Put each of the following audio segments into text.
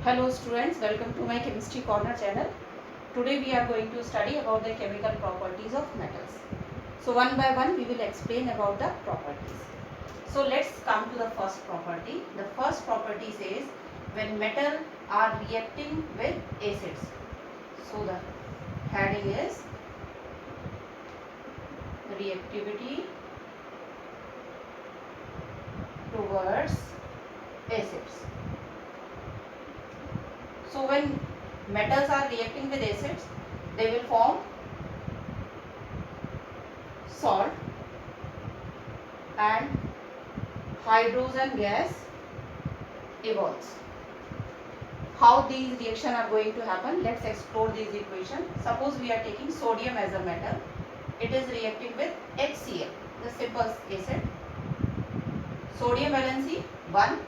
Hello students, welcome to my Chemistry Corner channel. Today we are going to study about the chemical properties of metals. So one by one we will explain about the properties. So let's come to the first property. The first property says when metal are reacting with acids. So the heading is reactivity towards acids. So when metals are reacting with acids, they will form salt and hydrogen gas evolves. How these reactions are going to happen? Let's explore these equations. Suppose we are taking sodium as a metal. It is reacting with HCl, the simple acid. Sodium valency 1.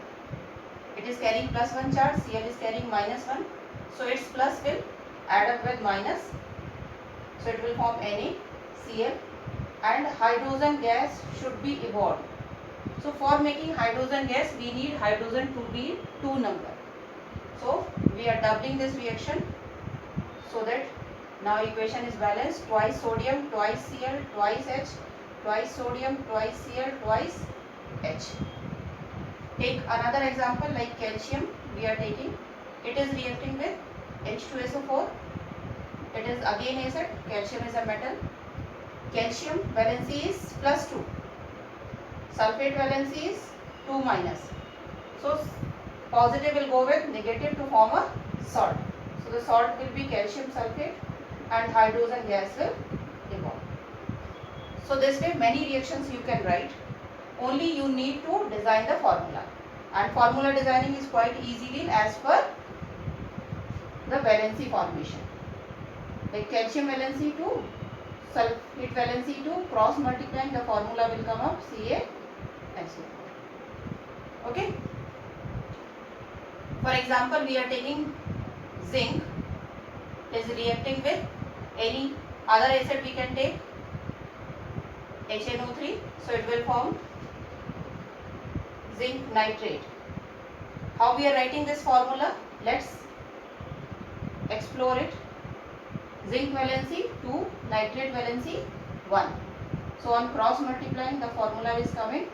It is carrying plus 1 charge. Cl is carrying minus 1. So its plus will add up with minus. So it will form NaCl. And hydrogen gas should be evolved. So for making hydrogen gas, we need hydrogen to be 2 number. So we are doubling this reaction so that now equation is balanced. Twice sodium, twice Cl, twice H, twice sodium, twice Cl, twice H. Take another example like calcium we are taking. It is reacting with H2SO4. It is again acid. Calcium is a metal. Calcium valency is plus 2. Sulfate valency is 2 minus. So positive will go with negative to form a salt. So the salt will be calcium sulfate and hydrogen gas will evolve. So this way many reactions you can write. Only you need to design the formula. And formula designing is quite easily as per the valency formation. Like calcium valency to sulfate valency to cross multiplying, the formula will come up CaSO4. Okay. For example, we are taking zinc is reacting with any other acid we can take HNO3. So it will form zinc nitrate. How we are writing this formula? Let's explore it. Zinc valency 2, nitrate valency 1. So on cross multiplying, the formula is coming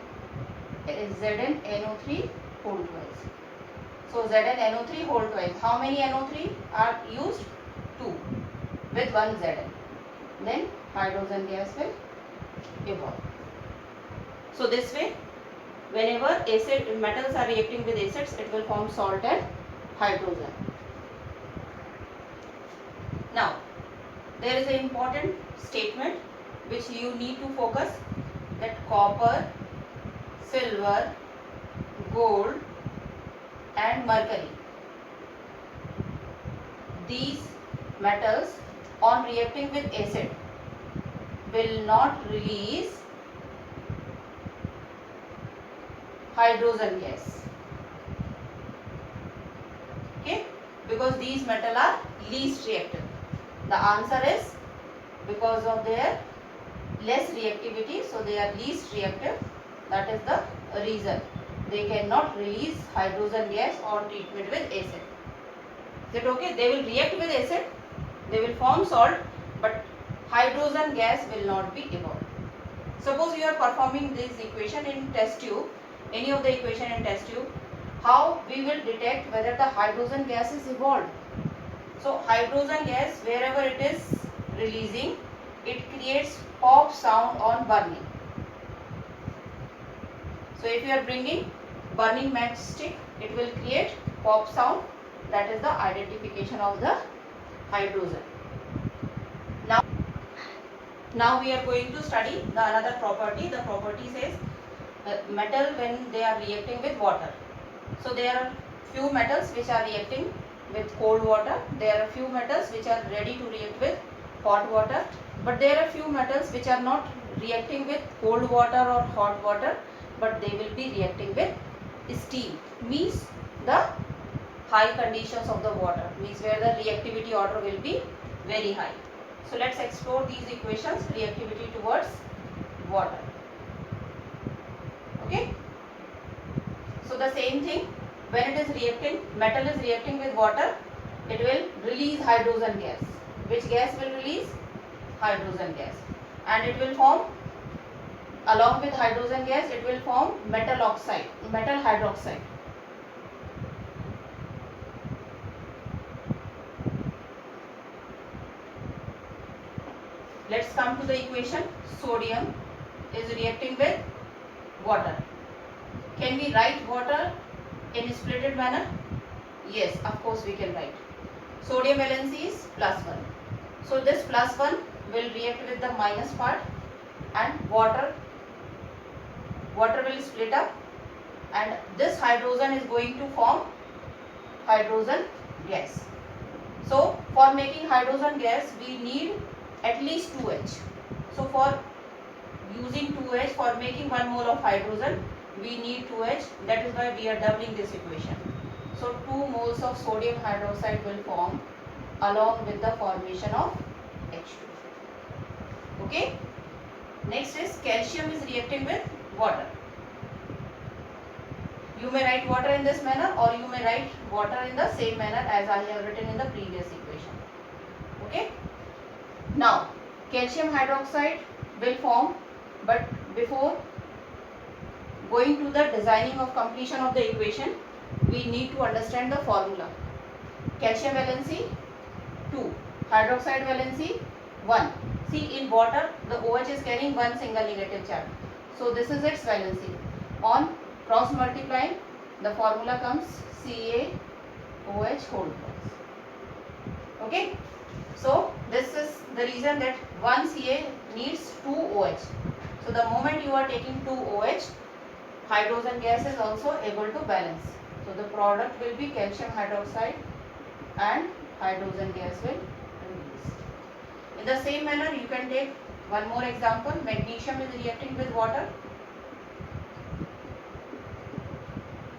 is ZnNO3 whole twice. So ZnNO3 whole twice. How many NO3 are used? 2 with 1 Zn. Then hydrogen gas will evolve. So this way, whenever acid metals are reacting with acids, it will form salt and hydrogen. Now, there is an important statement which you need to focus, that copper, silver, gold and mercury, these metals on reacting with acid will not release hydrogen gas. Okay, because these metals are least reactive. The answer is because of their less reactivity, so they are least reactive. That is the reason they cannot release hydrogen gas on treatment with acid. Is it okay? They will react with acid, they will form salt, but hydrogen gas will not be evolved. Suppose you are performing this equation in test tube, any of the equation in test tube, how we will detect whether the hydrogen gas is evolved? So hydrogen gas, wherever it is releasing, it creates pop sound on burning. So if you are bringing burning matchstick, it will create pop sound. That is the identification of the hydrogen. Now we are going to study the another property. The property says metal when they are reacting with water. So there are few metals which are reacting with cold water. There are few metals which are ready to react with hot water. But there are few metals which are not reacting with cold water or hot water, but they will be reacting with steam. Means the high conditions of the water, means where the reactivity order will be very high. So let's explore these equations. Reactivity towards water. Okay. So the same thing, when it is reacting, metal is reacting with water, it will release hydrogen gas. Which gas will release? Hydrogen gas. And it will form, along with hydrogen gas, it will form metal oxide, metal hydroxide. Let's come to the equation. Sodium is reacting with water. Can we write water in splitted manner? Yes, of course we can write. Sodium valency is +1. So this +1 will react with the minus part, and water will split up, and this hydrogen is going to form hydrogen gas. So for making hydrogen gas we need at least 2H. So for using 2H, for making 1 mole of hydrogen we need 2H. That is why we are doubling this equation. So 2 moles of sodium hydroxide will form along with the formation of H2. Okay. Next is calcium is reacting with water. You may write water in this manner, or you may write water in the same manner as I have written in the previous equation. Okay. Now calcium hydroxide will form, but before going to the designing of completion of the equation, we need to understand the formula. Calcium valency 2, hydroxide valency 1. See, in water the OH is carrying one single negative charge, so this is its valency. On cross multiplying, the formula comes CaOH whole cross. Okay, so this is the reason that one Ca needs 2 OH. So the moment you are taking 2 OH, hydrogen gas is also able to balance. So the product will be calcium hydroxide and hydrogen gas will release. In the same manner, you can take one more example. Magnesium is reacting with water.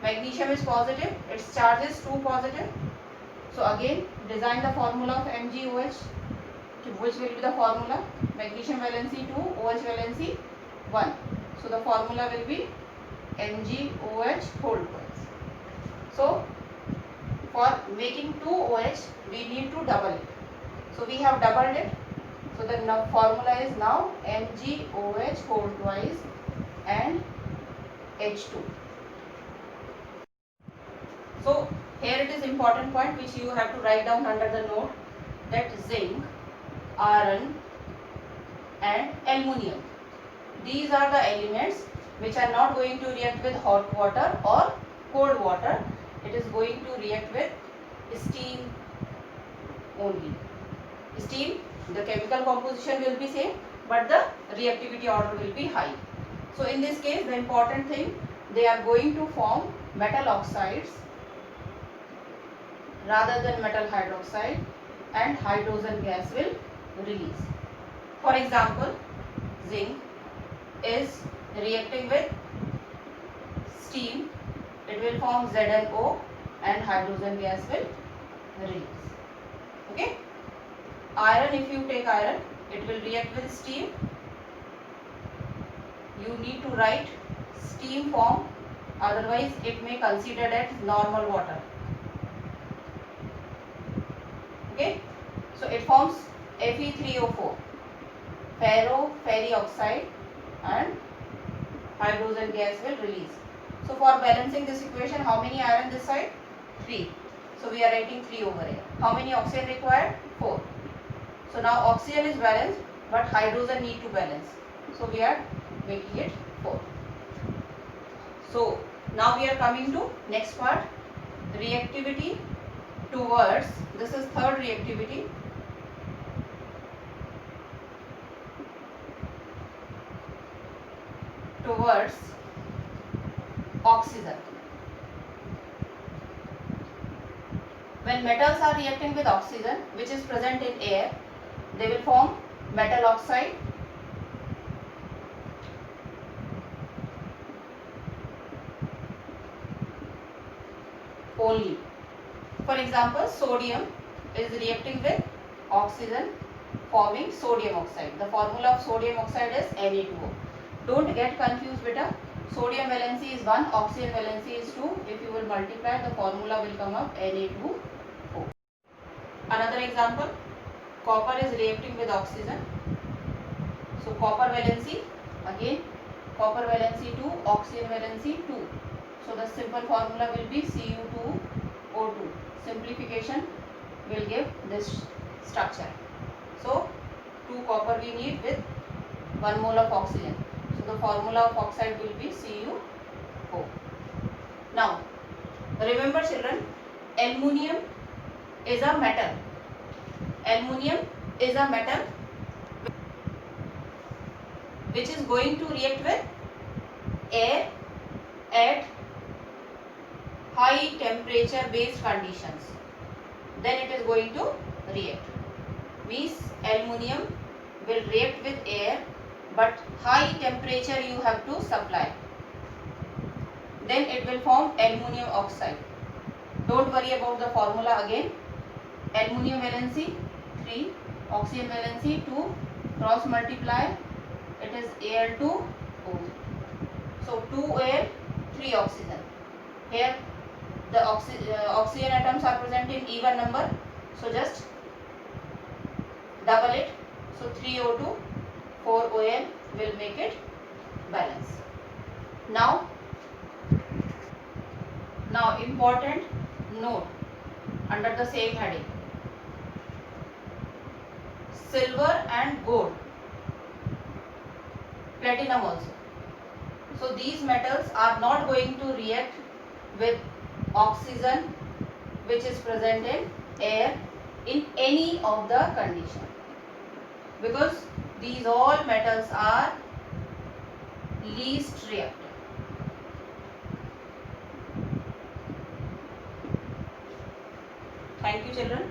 Magnesium is positive, its charge is 2 positive. So again design the formula of MgOH, which will be the formula magnesium valency 2, OH valency 1. So the formula will be MgOH whole twice. So for making 2 OH we need to double it. So we have doubled it. So the formula is now MgOH whole twice and H2. So here it is important point which you have to write down under the note, that zinc, iron and aluminium, these are the elements which are not going to react with hot water or cold water. It is going to react with steam only. Steam, the chemical composition will be same, but the reactivity order will be high. So in this case the important thing, they are going to form metal oxides rather than metal hydroxide, and hydrogen gas will release. For example, zinc is reacting with steam, it will form ZnO and hydrogen gas will release. Okay. Iron, if you take iron, it will react with steam. You need to write steam form, otherwise it may considered as normal water. Okay, so it forms Fe3O4, ferroferrioxide, and hydrogen gas will release. So for balancing this equation, how many iron this side? 3. So we are writing 3 over here. How many oxygen required? 4. So now oxygen is balanced, but hydrogen need to balance. So we are making it 4. So now we are coming to next part, reactivity towards, this is third reactivity, towards oxygen. When metals are reacting with oxygen, which is present in air, they will form metal oxide, only. For example, sodium is reacting with oxygen forming sodium oxide. The formula of sodium oxide is Na2O. Don't get confused beta. Sodium valency is 1, oxygen valency is 2. If you will multiply, the formula will come up Na2O. Another example, copper is reacting with oxygen. So copper valency, again copper valency 2, oxygen valency 2. So the simple formula will be Cu2O2. Simplification will give this structure. So 2 copper we need with 1 mole of oxygen. So the formula of oxide will be CuO. Now remember children, aluminium is a metal. Aluminium is a metal which is going to react with air at high temperature based conditions. Then it is going to react. Means aluminium will react with air, but high temperature you have to supply. Then it will form aluminium oxide. Don't worry about the formula again. Aluminium valency 3, oxygen valency 2, cross multiply, it is Al2O. So 2 air, 3 oxygen. Here the oxygen atoms are present in even number, so just double it. So 3O2, 4OL will make it balance. Now important note under the same heading, silver and gold, platinum also. So these metals are not going to react with oxygen which is present in air in any of the condition, because these all metals are least reactive. Thank you children.